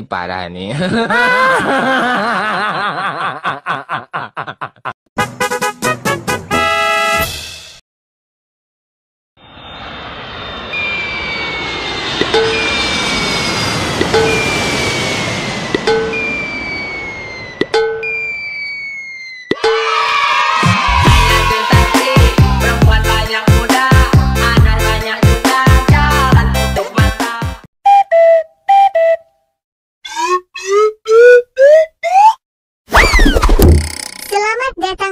parah nih.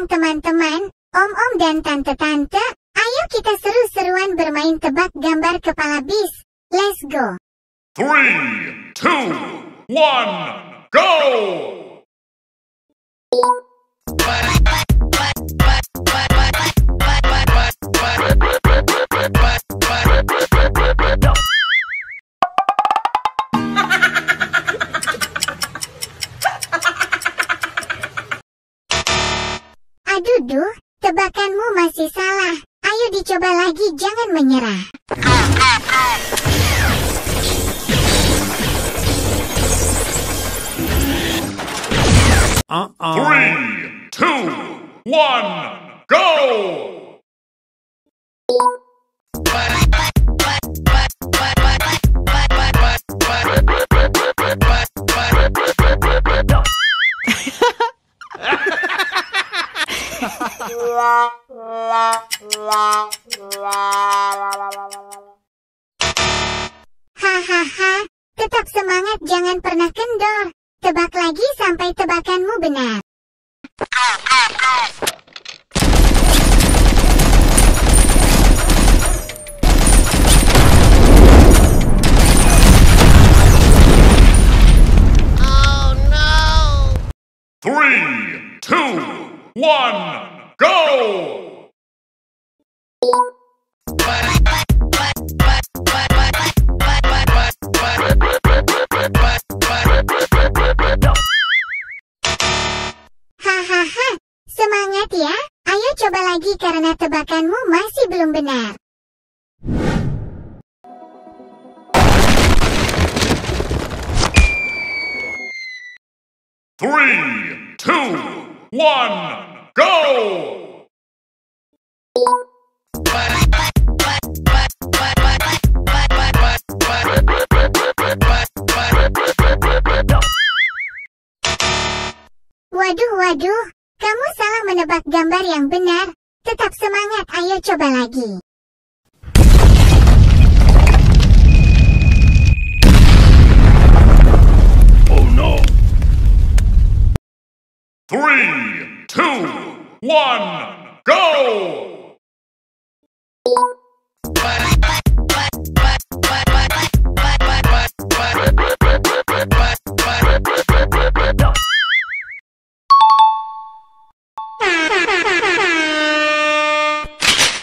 Teman-teman, om-om dan tante-tante, ayo kita seru-seruan bermain tebak gambar kepala bis. Let's go! 3, 2, 1, go! Aduh, tebakanmu masih salah. Ayo dicoba lagi, jangan menyerah. 3, 2, 1, go! Hahaha, tetap semangat, jangan pernah kendor. Tebak lagi sampai tebakanmu benar. Oh no! 3, 2, 1, go! Hahaha, semangat ya. Ayo coba lagi karena tebakanmu masih belum benar. Three, 2, 1, go! Waduh, kamu salah menebak gambar yang benar. Tetap semangat, ayo coba lagi. Oh no! 3, 2, 1, go!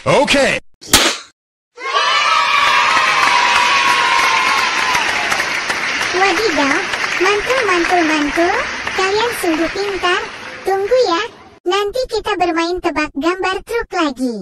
Okay. Wadidaw, mantul. Kalian sungguh pintar. Tunggu ya, nanti kita bermain tebak gambar truk lagi.